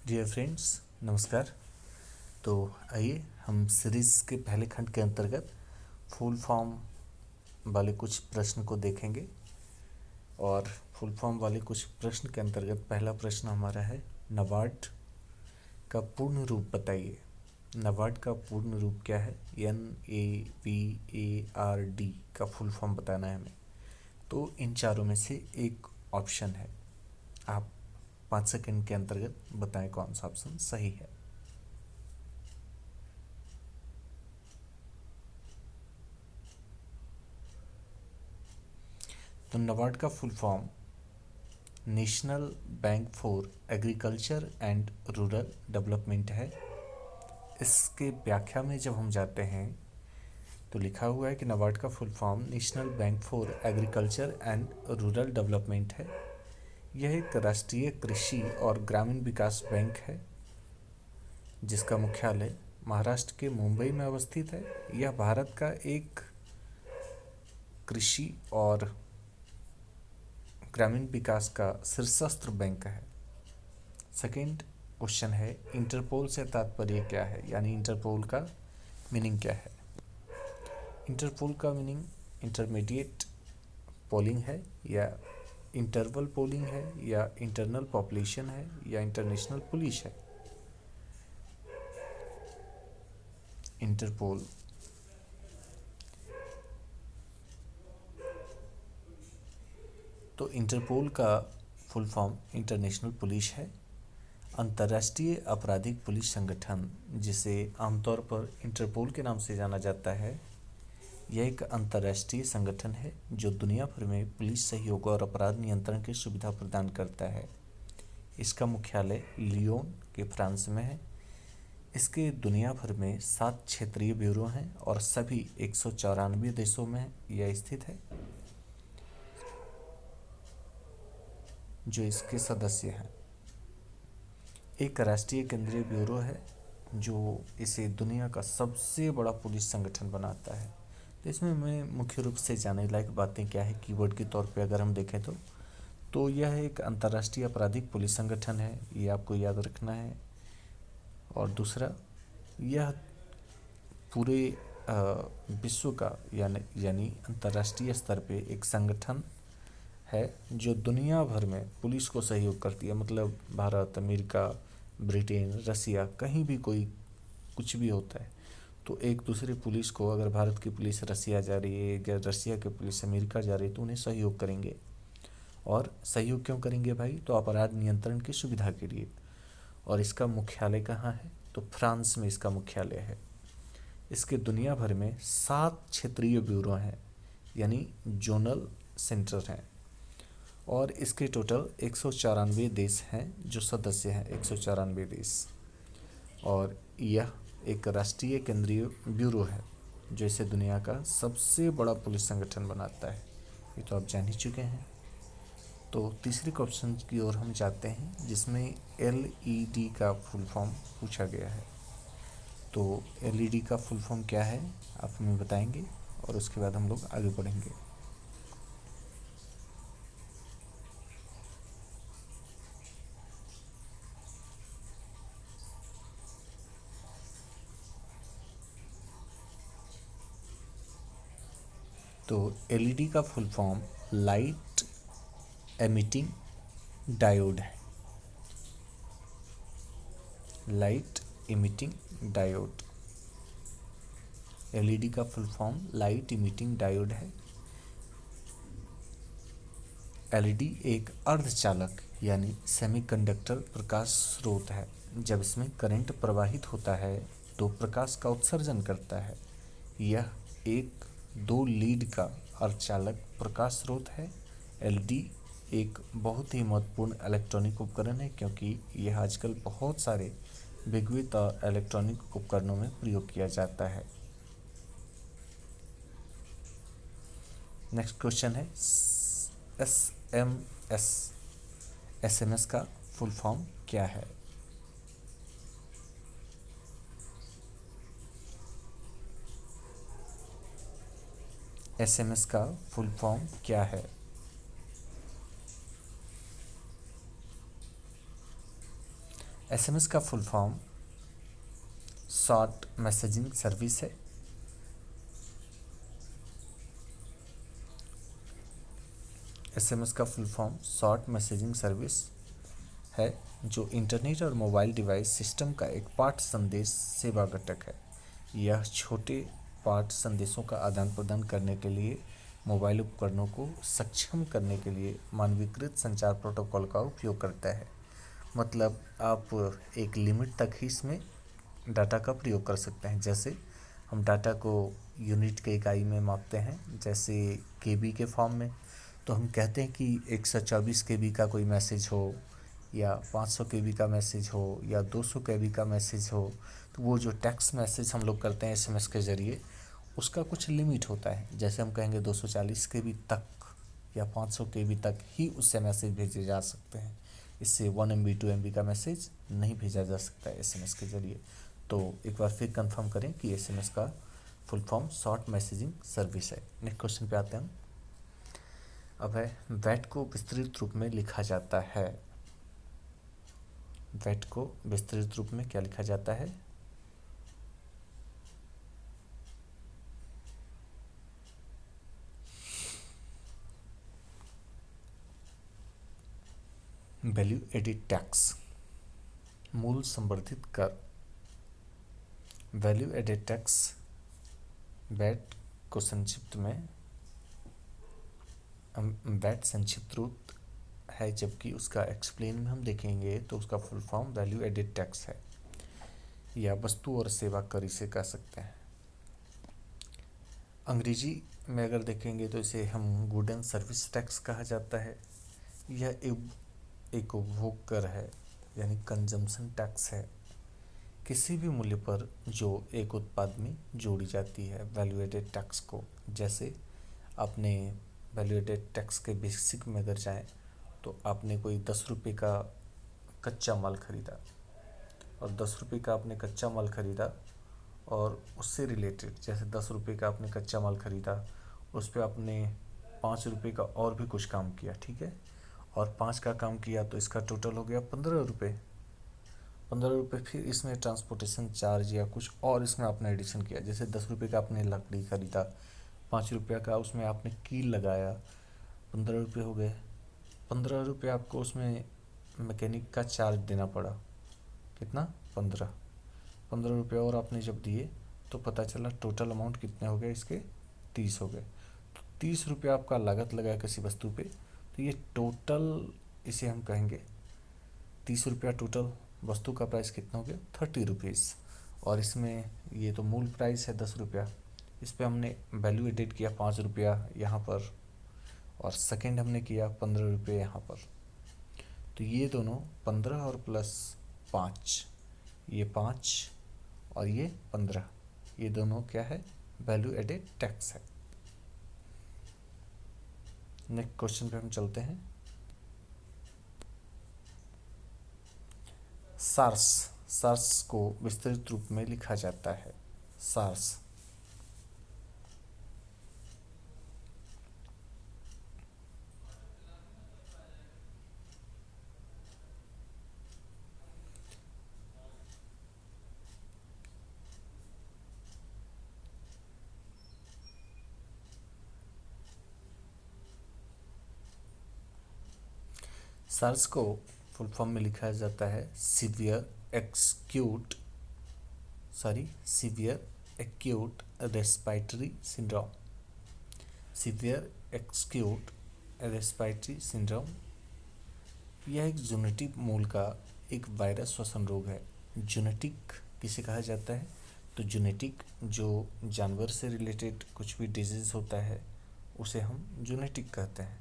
Dear friends, नमस्कार। तो आइए हम सीरीज़ के पहले खंड के अंतर्गत फुल फॉर्म वाले कुछ प्रश्न को देखेंगे। और फुल फॉर्म वाले कुछ प्रश्न के अंतर्गत पहला प्रश्न हमारा है, नबार्ड का पूर्ण रूप बताइए। नबार्ड का पूर्ण रूप क्या है? NABARD का फुल फॉर्म बताना है हमें। तो इन चारों में से एक ऑप्शन है। आप 5 सेकंड के अंतर्गत बताएं कौन सा ऑप्शन सही है। तो नबार्ड का full form national bank for agriculture and rural development है। इसके व्याख्या में जब हम जाते हैं तो लिखा हुआ है कि नबार्ड का full form national bank for agriculture and rural development है। यह एक राष्ट्रीय कृषि और ग्रामीण विकास बैंक है जिसका मुख्यालय महाराष्ट्र के मुंबई में अवस्थित है। यह भारत का एक कृषि और ग्रामीण विकास का शीर्षस्थ बैंक है। सेकेंड क्वेश्चन है, इंटरपोल से तात्पर्य क्या है, यानी इंटरपोल का मीनिंग क्या है। इंटरपोल का मीनिंग इंटरमीडिएट पोलिंग है, या इंटरवल पोलिंग है, या इंटरनल पॉपुलेशन है, या इंटरनेशनल पुलिस है। इंटरपोल तो इंटरपोल का फुल फॉर्म इंटरनेशनल पुलिस है। अंतर्राष्ट्रीय आपराधिक पुलिस संगठन, जिसे आमतौर पर इंटरपोल के नाम से जाना जाता है, यह एक अंतर्राष्ट्रीय संगठन है जो दुनिया भर में पुलिस सहयोग और अपराध नियंत्रण की सुविधा प्रदान करता है। इसका मुख्यालय लियोन के फ्रांस में है। इसके दुनिया भर में 7 क्षेत्रीय ब्यूरो हैं और सभी 194 देशों में यह स्थित है जो इसके सदस्य हैं। एक राष्ट्रीय केंद्रीय ब्यूरो है जो इसे दुनिया का सबसे बड़ा पुलिस संगठन बनाता है। तो इसमें मैं मुख्य रूप से जानने लायक बातें क्या है, कीवर्ड के तौर पे अगर हम देखें तो यह एक अंतर्राष्ट्रीय आपराधिक पुलिस संगठन है, ये आपको याद रखना है। और दूसरा, यह पूरे विश्व का यानी अंतर्राष्ट्रीय स्तर पे एक संगठन है जो दुनिया भर में पुलिस को सहयोग करती है। मतलब भारत, अमेरिका, ब्रिटेन, रसिया, कहीं भी कोई कुछ भी होता है तो एक दूसरे पुलिस को, अगर भारत की पुलिस रसिया जा रही है या रसिया की पुलिस अमेरिका जा रही है, तो उन्हें सहयोग करेंगे। और सहयोग क्यों करेंगे भाई? तो अपराध नियंत्रण की सुविधा के लिए। और इसका मुख्यालय कहाँ है? तो फ्रांस में इसका मुख्यालय है। इसके दुनिया भर में 7 क्षेत्रीय ब्यूरो हैं, यानी जोनल सेंटर हैं। और इसके टोटल 194 देश हैं जो सदस्य हैं, 194 देश। और यह एक राष्ट्रीय केंद्रीय ब्यूरो है जो इसे दुनिया का सबसे बड़ा पुलिस संगठन बनाता है। ये तो आप जान ही चुके हैं। तो तीसरे क्वेश्चन की ओर हम जाते हैं जिसमें LED का फुल फॉर्म पूछा गया है। तो LED का फुल फॉर्म क्या है आप हमें बताएंगे और उसके बाद हम लोग आगे बढ़ेंगे। तो LED का full form light emitting diode है। लाइट इमिटिंग डायोड, LED का full form light emitting diode है। LED एक अर्धचालक यानी सेमीकंडक्टर प्रकाश स्रोत है। जब इसमें करंट प्रवाहित होता है तो प्रकाश का उत्सर्जन करता है। यह एक 2 लीड का अर्धचालक प्रकाश स्रोत है। LED एक बहुत ही महत्वपूर्ण इलेक्ट्रॉनिक उपकरण है क्योंकि यह आजकल बहुत सारे विद्युत और इलेक्ट्रॉनिक उपकरणों में प्रयोग किया जाता है। नेक्स्ट क्वेश्चन है, SMS। SMS का फुल फॉर्म क्या है? SMS का फुल फॉर्म क्या है? एसएमएस का full form short messaging service है। एसएमएस का full form short messaging service है, जो इंटरनेट और मोबाइल डिवाइस सिस्टम का एक पाठ संदेश सेवा घटक है। यह छोटे पाठ संदेशों का आदान प्रदान करने के लिए मोबाइल उपकरणों को सक्षम करने के लिए मानवीकृत संचार प्रोटोकॉल का उपयोग करता है। मतलब आप एक लिमिट तक ही इसमें डाटा का प्रयोग कर सकते हैं। जैसे हम डाटा को यूनिट के इकाई में मापते हैं, जैसे केबी के फॉर्म में, तो हम कहते हैं कि 124 केबी का कोई मैसेज हो या 500 केबी का मैसेज हो या 200 केबी का मैसेज हो, तो वो जो टेक्स्ट मैसेज हम लोग करते हैं एसएमएस के ज़रिए, उसका कुछ लिमिट होता है। जैसे हम कहेंगे 240 केबी तक या 500 केबी तक ही उससे मैसेज भेजे जा सकते हैं। इससे 1 MB 2 MB का मैसेज नहीं भेजा जा सकता है एसएमएस के ज़रिए। तो एक बार फिर कंफर्म करें कि एसएमएस का full form short messaging service है। नेक्स्ट क्वेश्चन पे आते हैं हम। अब है वैट को विस्तृत रूप में लिखा जाता है। वैट को विस्तृत रूप में क्या लिखा जाता है? वैल्यू एडिड टैक्स, मूल संवर्धित कर। वैल्यू एडिड टैक्स वैट को संक्षिप्त में वैट संक्षिप्त रूप है, जबकि उसका एक्सप्लेन में हम देखेंगे तो उसका full form value added tax है, या वस्तु और सेवा कर इसे कह सकते हैं। अंग्रेजी में अगर देखेंगे तो इसे हम गुड एंड सर्विस टैक्स कहा जाता है। यह एक उपभोग कर है, यानी कंजम्पशन टैक्स है, किसी भी मूल्य पर जो एक उत्पाद में जोड़ी जाती है वैल्यू एडेड टैक्स को। जैसे आपने वैल्यू एडेड टैक्स के बेसिक में अगर जाएँ तो आपने कोई 10 रुपये का कच्चा माल खरीदा, और 10 रुपये का आपने कच्चा माल खरीदा और उससे रिलेटेड, जैसे 10 रुपये का आपने कच्चा माल खरीदा, उस पर आपने 5 रुपये का और भी कुछ काम किया, ठीक है, और 5 का काम किया तो इसका टोटल हो गया 15 रुपये। 15 रुपये फिर इसमें ट्रांसपोर्टेशन चार्ज या कुछ और इसमें आपने एडिशन किया। जैसे 10 रुपये का आपने लकड़ी खरीदा, 5 रुपये का उसमें आपने कील लगाया, 15 रुपये हो गए। 15 रुपये आपको उसमें मैकेनिक का चार्ज देना पड़ा, कितना? 15 रुपये और आपने जब दिए तो पता चला टोटल अमाउंट कितने हो गए इसके? 30 हो गए। तो 30 रुपये आपका लागत लगा किसी वस्तु पे, तो ये टोटल इसे हम कहेंगे 30 रुपया टोटल वस्तु का प्राइस कितना हो गया? 30 रुपीज़। और इसमें ये तो मूल प्राइस है 10 रुपया, इस पर हमने वैल्यू एडिट किया 5 रुपया यहाँ पर, और सेकंड हमने किया 15 रुपये यहाँ पर। तो ये दोनों 15 और प्लस 5, ये 5 और ये 15, ये दोनों क्या है? वैल्यू एडेड टैक्स है। नेक्स्ट क्वेश्चन पे हम चलते हैं। सार्स, सार्स को विस्तृत रूप में लिखा जाता है। सार्स, सार्स को फुल फॉर्म में लिखा जाता है severe acute respiratory syndrome. Severe acute respiratory syndrome यह एक जेनेटिक मूल का एक वायरस श्वसन रोग है। जेनेटिक किसे कहा जाता है? तो जेनेटिक जो जानवर से रिलेटेड कुछ भी डिजीज़ होता है उसे हम जेनेटिक कहते हैं।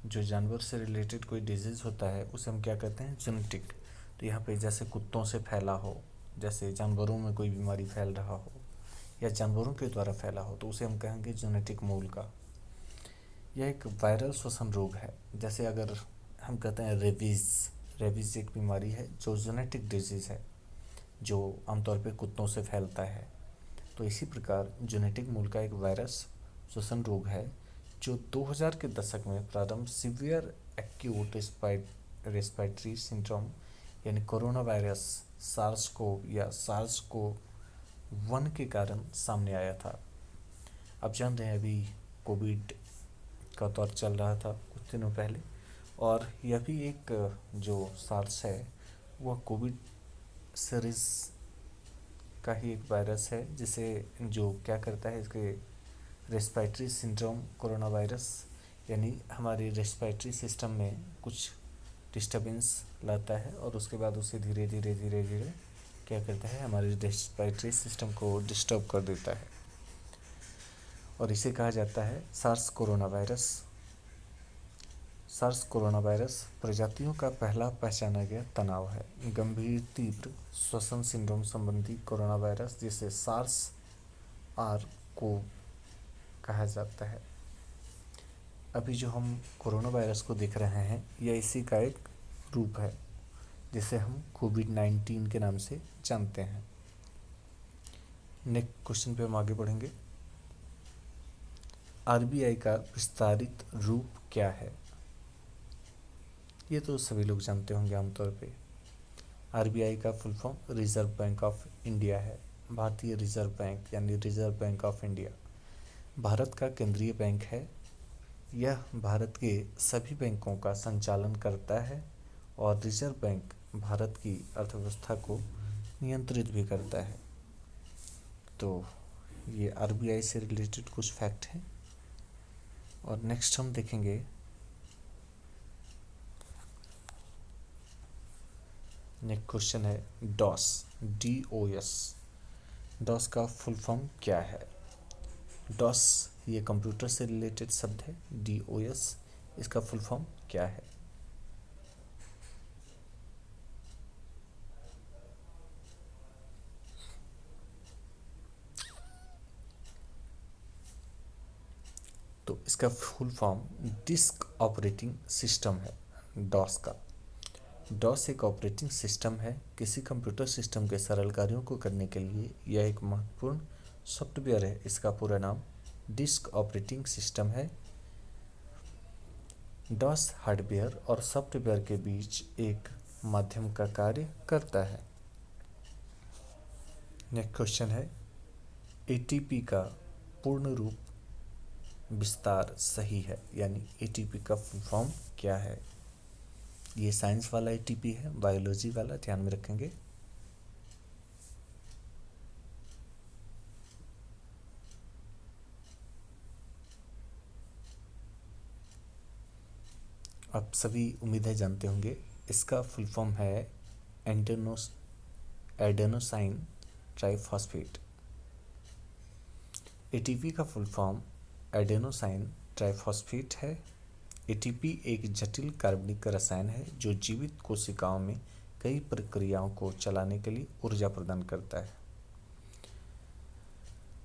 जो जानवर से रिलेटेड कोई डिजीज़ होता है उसे हम क्या कहते हैं? जेनेटिक। तो यहाँ पे जैसे कुत्तों से फैला हो, जैसे जानवरों में कोई बीमारी फैल रहा हो या जानवरों के द्वारा फैला हो, तो उसे हम कहेंगे जेनेटिक मूल का। यह एक वायरल श्वसन रोग है। जैसे अगर हम कहते हैं रेबीज़, रेबीज़ एक बीमारी है जो जेनेटिक डिजीज़ है, जो आमतौर पे कुत्तों से फैलता है। तो इसी प्रकार जेनेटिक मूल का एक वायरस श्वसन रोग है जो 2000 के दशक में प्रारंभ सीवियर एक्यूट रेस्पिरेटरी सिंड्रोम यानी कोरोना वायरस सार्स कोव या सार्स कोव 1 के कारण सामने आया था। आप जानते हैं अभी कोविड का दौर चल रहा था कुछ दिनों पहले, और यह भी एक जो सार्स है वह कोविड सीरीज का ही एक वायरस है, जिसे जो क्या करता है, इसके रेस्पिरेटरी सिंड्रोम कोरोना वायरस, यानी हमारे रेस्पिरेटरी सिस्टम में कुछ डिस्टर्बेंस लाता है और उसके बाद उसे धीरे धीरे धीरे धीरे क्या करता है, हमारे रेस्पिरेटरी सिस्टम को डिस्टर्ब कर देता है, और इसे कहा जाता है SARS corona virus. SARS corona virus प्रजातियों का पहला पहचाना गया तनाव है। गंभीर तीव्र श्वसन सिंड्रोम संबंधी कोरोना वायरस, जिसे सार्स आर को कहा जाता है। अभी जो हम कोरोना वायरस को देख रहे हैं यह इसी का एक रूप है, जिसे हम कोविड-19 के नाम से जानते हैं। नेक्स्ट क्वेश्चन पे हम आगे बढ़ेंगे। आरबीआई का विस्तारित रूप क्या है? ये तो सभी लोग जानते होंगे आमतौर पे। आरबीआई का full form reserve bank of India है। भारतीय रिजर्व बैंक यानी reserve bank of India Bharat का केंद्रीय बैंक है। यह भारत के सभी बैंकों का संचालन करता है और रिजर्व बैंक भारत की अर्थव्यवस्था को नियंत्रित भी करता है। तो ये आरबीआई से रिलेटेड कुछ फैक्ट हैं। और नेक्स्ट हम देखेंगे नेक्स्ट क्वेश्चन है डॉस, DOS। डॉस का फुल फॉर्म क्या है? डॉस ये कंप्यूटर से रिलेटेड शब्द है। DOS इसका फुल फॉर्म क्या है? तो इसका full form disk operating system है। डॉस का डॉस एक ऑपरेटिंग सिस्टम है। किसी कंप्यूटर सिस्टम के सरल कार्यों को करने के लिए यह एक महत्वपूर्ण सॉफ्टवेयर है। इसका पूरा नाम डिस्क ऑपरेटिंग सिस्टम है। डॉस हार्डवेयर और सॉफ्टवेयर के बीच एक माध्यम का कार्य करता है। नेक्स्ट क्वेश्चन है एटीपी का पूर्ण रूप विस्तार सही है, यानी एटीपी का फुल फॉर्म क्या है? ये साइंस वाला एटीपी है, बायोलॉजी वाला, ध्यान में रखेंगे। आप सभी उम्मीद है जानते होंगे। इसका फुल फॉर्म है एडेनोसाइन ट्राइफॉस्फेट। एटीपी का फुल फॉर्म एडेनोसाइन ट्राइफॉस्फेट है। एटीपी एक जटिल कार्बनिक रसायन है जो जीवित कोशिकाओं में कई प्रक्रियाओं को चलाने के लिए ऊर्जा प्रदान करता है।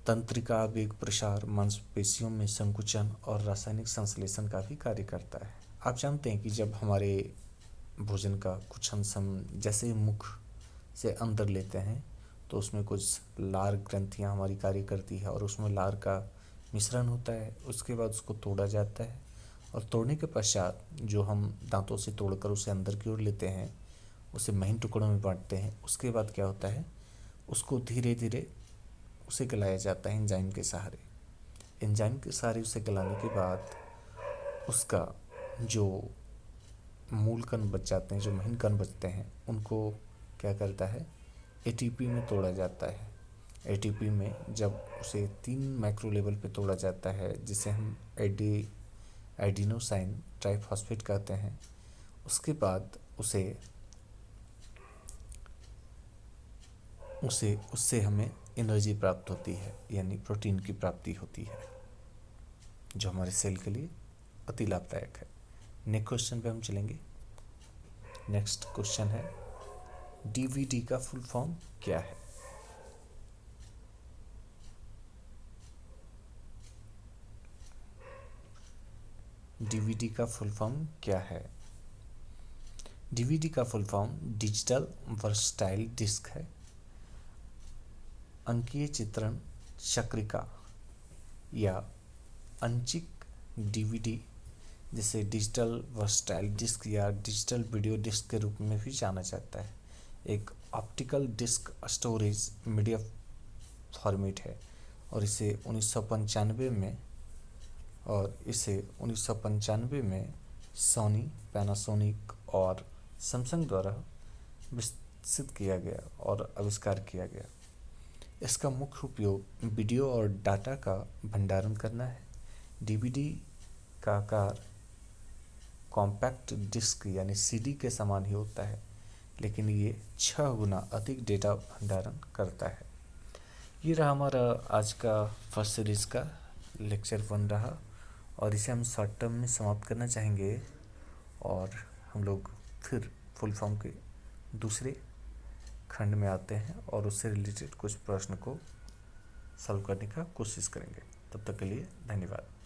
तंत्रिका आवेग प्रसार, मांसपेशियों में संकुचन और रासायनिक संश्लेषण का भी कार्य करता है। आप जानते हैं कि जब हमारे भोजन का कुछ अंश हम जैसे मुख से अंदर लेते हैं तो उसमें कुछ लार ग्रंथियां हमारी कार्य करती है और उसमें लार का मिश्रण होता है। उसके बाद उसको तोड़ा जाता है और तोड़ने के पश्चात जो हम दांतों से तोड़कर उसे अंदर की ओर लेते हैं, उसे महीन टुकड़ों में बांटते हैं। उसके बाद क्या होता है, उसको धीरे धीरे उसे गलाया जाता है एंजाइम के सहारे। एंजाइम के सहारे उसे गलाने के बाद उसका जो मूल कण बच जाते हैं, जो महीन कण बचते हैं, उनको क्या करता है, एटीपी में तोड़ा जाता है। एटीपी में जब उसे 3 माइक्रो लेवल पे तोड़ा जाता है, जिसे हम एडिनोसाइन ट्राइफॉस्फेट कहते हैं, उसके बाद उससे हमें एनर्जी प्राप्त होती है, यानी प्रोटीन की प्राप्ति होती है, जो हमारे सेल के लिए अति लाभदायक है। नेक्स्ट क्वेश्चन पे हम चलेंगे। नेक्स्ट क्वेश्चन है डीवीडी का फुल फॉर्म क्या है? डीवीडी का फुल फॉर्म क्या है? डीवीडी का full form digital versatile disc है। अंकीय चित्रण चक्रिका या अंचिक डीवीडी जिसे डिजिटल वर्सटाइल डिस्क या डिजिटल वीडियो डिस्क के रूप में भी जाना जाता है। एक optical disc storage media format है और इसे 1995 में सोनी, पैनासोनिक और सैमसंग द्वारा विकसित किया गया और आविष्कार किया गया। इसका मुख्य उपयोग वीडियो और डाटा का भंडारण करना है। डीवीडी का आकार कॉम्पैक्ट डिस्क यानी सीडी के समान ही होता है, लेकिन ये 6 गुना अधिक डेटा भंडारण करता है। ये रहा हमारा आज का फर्स्ट सीरीज़ का लेक्चर 1 रहा और इसे हम शॉर्ट टर्म में समाप्त करना चाहेंगे और हम लोग फिर फुल फॉर्म के दूसरे खंड में आते हैं और उससे रिलेटेड कुछ प्रश्न को सॉल्व करने का कोशिश करेंगे। तब तक के लिए धन्यवाद।